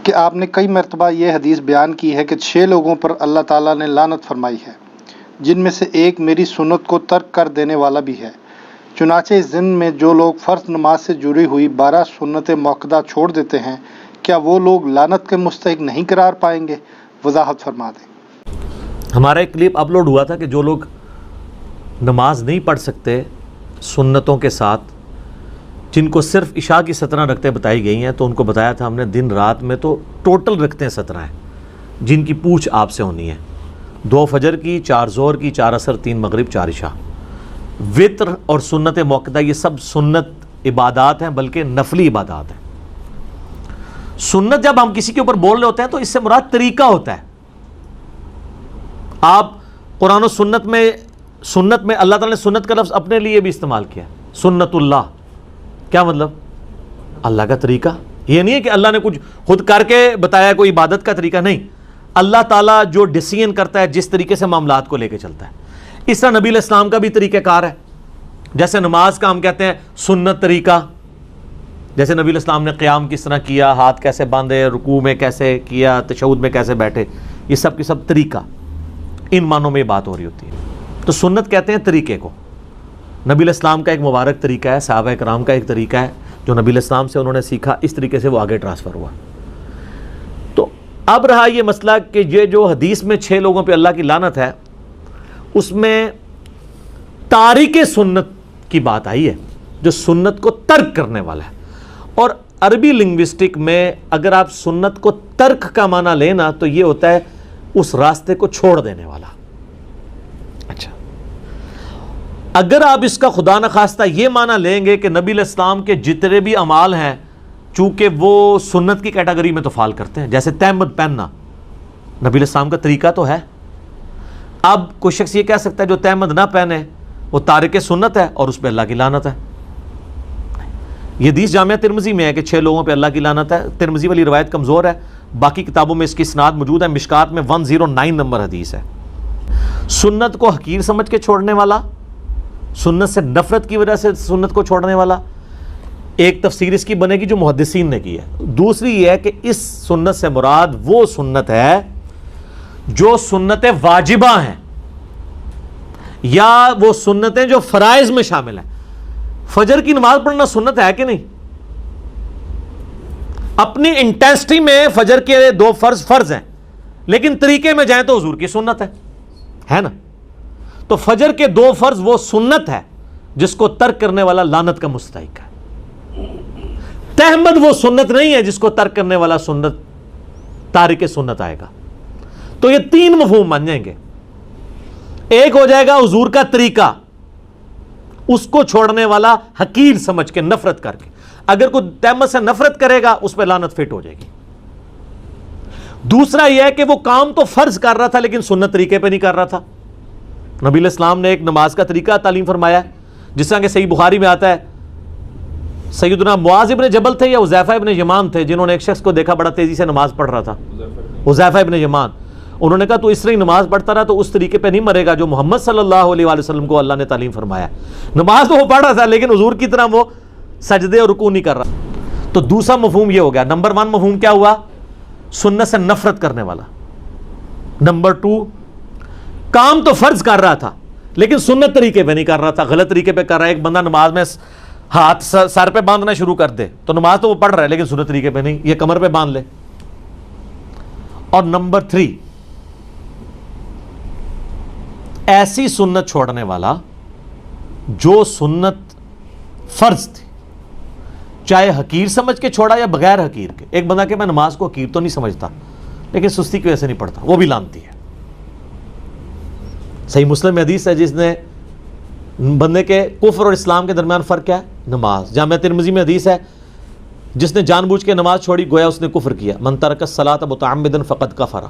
کہ آپ نے کئی مرتبہ یہ حدیث بیان کی ہے کہ 6 لوگوں پر اللہ تعالیٰ نے لعنت فرمائی ہے، جن میں سے ایک میری سنت کو ترک کر دینے والا بھی ہے۔ چنانچہ اس دن میں جو لوگ فرض نماز سے جڑی ہوئی 12 سنت موقدہ چھوڑ دیتے ہیں، کیا وہ لوگ لعنت کے مستحق نہیں قرار پائیں گے؟ وضاحت فرما دیں۔ ہمارا ایک کلپ اپلوڈ ہوا تھا کہ جو لوگ نماز نہیں پڑھ سکتے سنتوں کے ساتھ، جن کو صرف عشاء کی 17 رکعتیں بتائی گئی ہیں، تو ان کو بتایا تھا ہم نے دن رات میں تو ٹوٹل رکعتیں 17 ہیں، جن کی پوچھ آپ سے ہونی ہے، 2 فجر کی، 4 ظہر کی، 4 عصر، 3 مغرب، 4 عشاء۔ وطر اور سنت موقدہ یہ سب سنت عبادات ہیں، بلکہ نفلی عبادات ہیں۔ سنت جب ہم کسی کے اوپر بول رہے ہوتے ہیں تو اس سے مراد طریقہ ہوتا ہے۔ آپ قرآن و سنت میں اللہ تعالیٰ نے سنت کا لفظ اپنے لیے بھی استعمال کیا، سنت اللہ، کیا مطلب؟ اللہ کا طریقہ۔ یہ نہیں ہے کہ اللہ نے کچھ خود کر کے بتایا کوئی عبادت کا طریقہ، نہیں، اللہ تعالیٰ جو ڈیسیژن کرتا ہے، جس طریقے سے معاملات کو لے کے چلتا ہے۔ اس طرح نبی علیہ السلام کا بھی طریقہ کار ہے، جیسے نماز کا ہم کہتے ہیں سنت طریقہ، جیسے نبی علیہ السلام نے قیام کس طرح کیا، ہاتھ کیسے باندھے، رکوع میں کیسے کیا، تشہد میں کیسے بیٹھے، یہ سب کی سب طریقہ، ان معنوں میں بات ہو رہی ہوتی ہے۔ تو سنت کہتے ہیں طریقے کو۔ نبی علیہ السلام کا ایک مبارک طریقہ ہے، صحابہ کرام کا ایک طریقہ ہے جو نبی علیہ السلام سے انہوں نے سیکھا، اس طریقے سے وہ آگے ٹرانسفر ہوا۔ تو اب رہا یہ مسئلہ کہ یہ جو حدیث میں 6 لوگوں پہ اللہ کی لعنت ہے، اس میں تارک سنت کی بات آئی ہے، جو سنت کو ترک کرنے والا ہے۔ اور عربی لنگوسٹک میں اگر آپ سنت کو ترک کا معنی لینا تو یہ ہوتا ہے اس راستے کو چھوڑ دینے والا۔ اچھا، اگر آپ اس کا خدا نخواستہ یہ معنی لیں گے کہ نبی علیہ السلام کے جتنے بھی اعمال ہیں، چونکہ وہ سنت کی کیٹیگری میں تو فال کرتے ہیں، جیسے تہمد پہننا نبی علیہ السلام کا طریقہ تو ہے۔ اب کوئی شخص یہ کہہ سکتا ہے جو تہمد نہ پہنے وہ تارک سنت ہے اور اس پہ اللہ کی لعنت ہے۔ یہ حدیث جامعہ ترمذی میں ہے کہ 6 لوگوں پہ اللہ کی لعنت ہے۔ ترمذی والی روایت کمزور ہے، باقی کتابوں میں اس کی اسناد موجود ہے۔ مشکات میں 109 نمبر حدیث ہے۔ سنت کو حقیر سمجھ کے چھوڑنے والا، سنت سے نفرت کی وجہ سے سنت کو چھوڑنے والا، ایک تفسیر اس کی بنے گی جو محدثین نے کی ہے۔ دوسری یہ ہے کہ اس سنت سے مراد وہ سنت ہے جو سنت واجبہ ہیں، یا وہ سنتیں جو فرائض میں شامل ہیں۔ فجر کی نماز پڑھنا سنت ہے کہ نہیں؟ اپنی انٹینسٹی میں فجر کے 2 فرض ہیں، لیکن طریقے میں جائیں تو حضور کی سنت ہے نا؟ تو فجر کے 2 فرض وہ سنت ہے جس کو ترک کرنے والا لعنت کا مستحق ہے۔ تہمد وہ سنت نہیں ہے جس کو ترک کرنے والا سنت تارک سنت آئے گا۔ تو یہ 3 مفہوم بن جائیں گے۔ ایک ہو جائے گا حضور کا طریقہ، اس کو چھوڑنے والا حقیر سمجھ کے، نفرت کر کے۔ اگر کوئی تہمت سے نفرت کرے گا اس پہ لعنت فٹ ہو جائے گی۔ دوسرا یہ ہے کہ وہ کام تو فرض کر رہا تھا لیکن سنت طریقے پہ نہیں کر رہا تھا۔ نبی علیہ السلام نے ایک نماز کا طریقہ تعلیم فرمایا ہے، جس طرح کہ صحیح بخاری میں آتا ہے، سیدنا معاذ ابن جبل تھے یا حذیفہ ابن یمان تھے جنہوں نے ایک شخص کو دیکھا بڑا تیزی سے نماز پڑھ رہا تھا، حذیفہ ابن یمان۔ انہوں نے کہا تو اس طرح ہی نماز پڑھتا رہا تو اس طریقے پہ نہیں مرے گا جو محمد صلی اللہ علیہ وآلہ وسلم کو اللہ نے تعلیم فرمایا۔ نماز تو وہ پڑھ رہا تھا لیکن حضور کی طرح وہ سجدے اور رکوع نہیں کر رہا۔ تو دوسرا مفہوم یہ ہو گیا۔ نمبر 1 مفہوم کیا ہوا؟ سنت سے نفرت کرنے والا۔ نمبر 2، کام تو فرض کر رہا تھا لیکن سنت طریقے پہ نہیں کر رہا تھا، غلط طریقے پہ کر رہا ہے۔ ایک بندہ نماز میں ہاتھ سر پہ باندھنا شروع کر دے تو نماز تو وہ پڑھ رہا ہے لیکن سنت طریقے پہ نہیں، یہ کمر پہ باندھ لے۔ اور نمبر 3، ایسی سنت چھوڑنے والا جو سنت فرض تھی، چاہے حقیر سمجھ کے چھوڑا یا بغیر حقیر کے۔ ایک بندہ کہ میں نماز کو حقیر تو نہیں سمجھتا لیکن سستی کی وجہ سے نہیں پڑھتا، وہ بھی لعنتی ہے۔ صحیح مسلم میں حدیث ہے جس نے بندے کے کفر اور اسلام کے درمیان فرق کیا ہے؟ نماز۔ جامعہ ترمذی میں حدیث ہے جس نے جان بوجھ کے نماز چھوڑی گویا اس نے کفر کیا، من ترک الصلاۃ متعمدا فقد کفر۔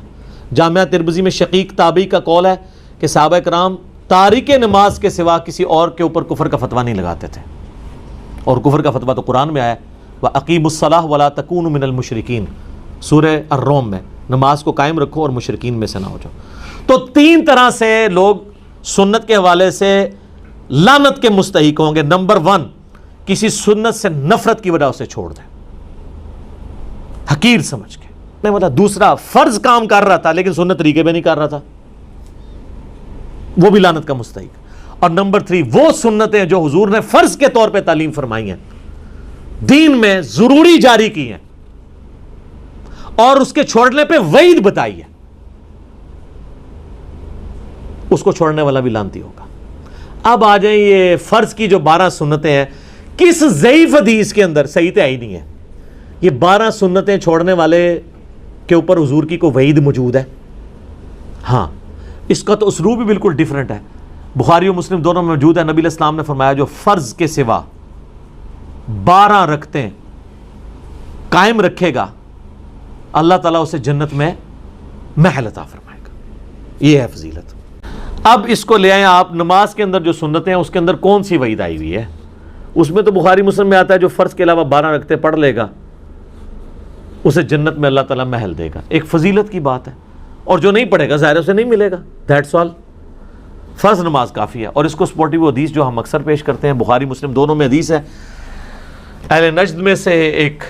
جامعہ ترمذی میں شقیق تابعی کا قول ہے کہ صحابہ کرام تارک نماز کے سوا کسی اور کے اوپر کفر کا فتویٰ نہیں لگاتے تھے، اور کفر کا فتویٰ تو قرآن میں آیا ہے، وَأَقِیمُوا الصَّلَاةَ وَلَا تَکُونُوا مِنَ الْمُشْرِکِینَ، سورہ الروم میں، نماز کو قائم رکھو اور مشرکین میں سے نہ ہو جاؤ۔ تو 3 طرح سے لوگ سنت کے حوالے سے لعنت کے مستحق ہوں گے۔ نمبر 1، کسی سنت سے نفرت کی وجہ سے چھوڑ دیں، حقیر سمجھ کے۔ کرنے والا، دوسرا فرض کام کر رہا تھا لیکن سنت طریقے پہ نہیں کر رہا تھا، وہ بھی لعنت کا مستحق۔ اور نمبر 3 وہ سنتیں جو حضور نے فرض کے طور پہ تعلیم فرمائی ہیں، دین میں ضروری جاری کی ہیں اور اس کے چھوڑنے پہ وعید بتائی ہے، اس کو چھوڑنے والا بھی لعنتی ہوگا۔ اب آ جائیں یہ فرض کی جو 12 سنتیں ہیں، کس ضعیف حدیث کے اندر صحیح تو ہی نہیں ہے یہ 12 سنتیں چھوڑنے والے کے اوپر حضور کی کوئی وعید موجود ہے؟ ہاں، اس کا تو اسلوب بھی بالکل ڈیفرنٹ ہے، بخاری و مسلم دونوں میں موجود ہے۔ نبی علیہ السلام نے فرمایا جو فرض کے سوا 12 رکعتیں قائم رکھے گا اللہ تعالیٰ اسے جنت میں محل عطا فرمائے گا، یہ ہے فضیلت۔ اب اس کو لے آئیں آپ نماز کے اندر جو سنتیں ہیں اس کے اندر کون سی وعید آئی ہوئی ہے؟ اس میں تو بخاری مسلم میں آتا ہے جو فرض کے علاوہ 12 رکعتیں پڑھ لے گا اسے جنت میں اللہ تعالیٰ محل دے گا، ایک فضیلت کی بات ہے، اور جو نہیں پڑھے گا ظاہر اسے نہیں ملے گا، دیٹس آل۔ فرض نماز کافی ہے، اور اس کو سپورٹیو حدیث جو ہم اکثر پیش کرتے ہیں، بخاری مسلم دونوں میں حدیث ہے، اہل نجد میں سے ایک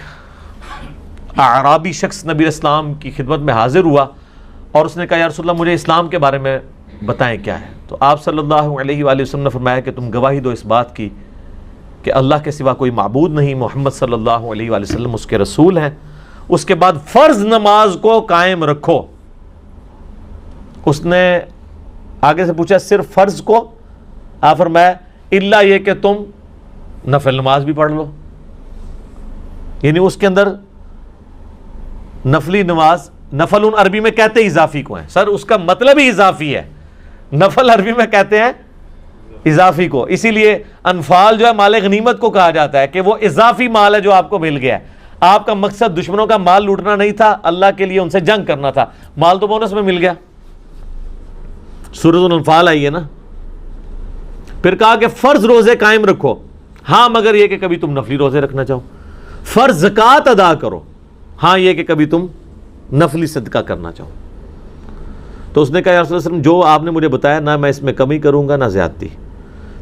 اعرابی شخص نبی اسلام کی خدمت میں حاضر ہوا اور اس نے کہا یا رسول اللہ مجھے اسلام کے بارے میں بتائیں کیا ہے، تو آپ صلی اللہ علیہ وآلہ وسلم نے فرمایا کہ تم گواہی دو اس بات کی کہ اللہ کے سوا کوئی معبود نہیں، محمد صلی اللہ علیہ وآلہ وسلم اس کے رسول ہیں، اس کے بعد فرض نماز کو قائم رکھو۔ اس نے آگے سے پوچھا صرف فرض کو؟ آپ فرمایا الا یہ کہ تم نفل نماز بھی پڑھ لو، یعنی اس کے اندر نفلی نماز، نفل عربی میں کہتے ہیں اضافی کو ہیں، سر اس کا مطلب ہی اضافی ہے، نفل عربی میں کہتے ہیں اضافی کو، اسی لیے انفال جو ہے مال غنیمت کو کہا جاتا ہے کہ وہ اضافی مال ہے جو آپ کو مل گیا ہے، آپ کا مقصد دشمنوں کا مال لوٹنا نہیں تھا، اللہ کے لیے ان سے جنگ کرنا تھا، مال تو بونس میں مل گیا۔ سورۃ الانفال آئی ہے نا۔ پھر کہا کہ فرض روزے قائم رکھو، ہاں مگر یہ کہ کبھی تم نفلی روزے رکھنا چاہو، فرض زکوٰۃ ادا کرو، ہاں یہ کہ کبھی تم نفلی صدقہ کرنا چاہو۔ تو اس نے کہا یا رسول اللہ علیہ وسلم جو آپ نے مجھے بتایا نہ میں اس میں کمی کروں گا نہ زیادتی۔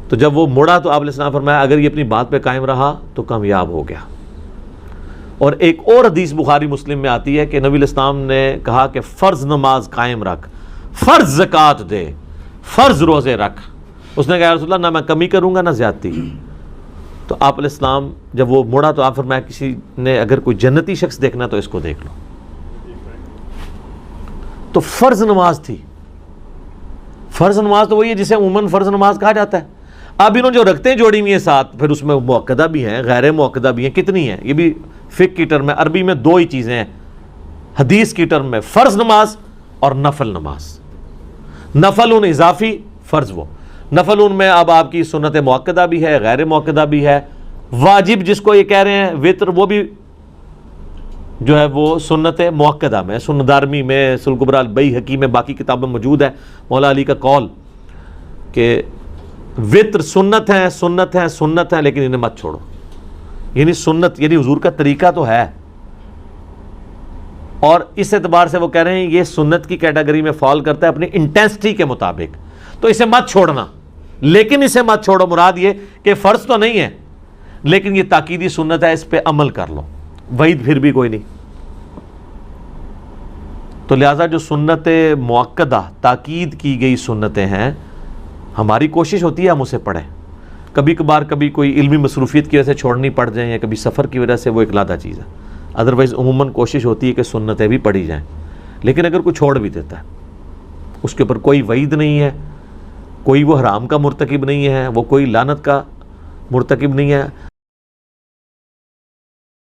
تو جب وہ مڑا تو آپ علیہ السلام فرمایا اگر یہ اپنی بات پہ قائم رہا تو کامیاب ہو گیا۔ اور ایک اور حدیث بخاری مسلم میں آتی ہے کہ نبی علیہ السلام نے کہا کہ فرض نماز قائم رکھ، فرض زکوٰۃ دے، فرض روزے رکھ۔ اس نے کہا یا رسول اللہ نہ میں کمی کروں گا نہ زیادتی۔ تو آپ علیہ السلام جب وہ مڑا تو آپ فرمایا کسی نے اگر کوئی جنتی شخص دیکھنا تو اس کو دیکھ لو۔ تو فرض نماز تھی، فرض نماز تو وہی ہے جسے عموماً فرض نماز کہا جاتا ہے۔ اب انہوں جو رکھتے ہیں جوڑی ہوئی ہیں ساتھ، پھر اس میں مؤکدہ بھی ہیں غیر مؤکدہ بھی ہیں، کتنی ہیں یہ بھی فقہ کی ٹرم میں، عربی میں 2 ہی چیزیں ہیں حدیث کی ٹرم میں، فرض نماز اور نفل نماز۔ نفل ان اضافی، فرض وہ نفل ان میں اب آپ کی سنت مؤکدہ بھی ہے غیر مؤکدہ بھی ہے، واجب جس کو یہ کہہ رہے ہیں وطر وہ بھی جو ہے وہ سنت مؤکدہ میں، سنن دارمی میں، سنن کبریٰ البیہقی میں، باقی کتابوں میں موجود ہے مولا علی کا قول کہ وطر سنت ہیں سنت ہیں سنت ہیں لیکن انہیں مت چھوڑو، یعنی سنت یعنی حضور کا طریقہ تو ہے، اور اس اعتبار سے وہ کہہ رہے ہیں یہ سنت کی کیٹیگری میں فال کرتا ہے اپنی انٹینسٹی کے مطابق، تو اسے مت چھوڑنا، لیکن اسے مت چھوڑو مراد یہ کہ فرض تو نہیں ہے لیکن یہ تاکیدی سنت ہے اس پہ عمل کر لو، وعید پھر بھی کوئی نہیں۔ تو لہٰذا جو سنت مؤکدہ تاکید کی گئی سنتیں ہیں ہماری کوشش ہوتی ہے ہم اسے پڑھیں، کبھی کبھار کبھی کوئی علمی مصروفیت کی وجہ سے چھوڑنی پڑ جائیں یا کبھی سفر کی وجہ سے وہ ایک علیحدہ چیز ہے، ادروائز عموماً کوشش ہوتی ہے کہ سنتیں بھی پڑھی جائیں، لیکن اگر کوئی چھوڑ بھی دیتا ہے اس کے اوپر کوئی وعید نہیں ہے، کوئی وہ حرام کا مرتکب نہیں ہے، وہ کوئی لعنت کا مرتکب نہیں ہے،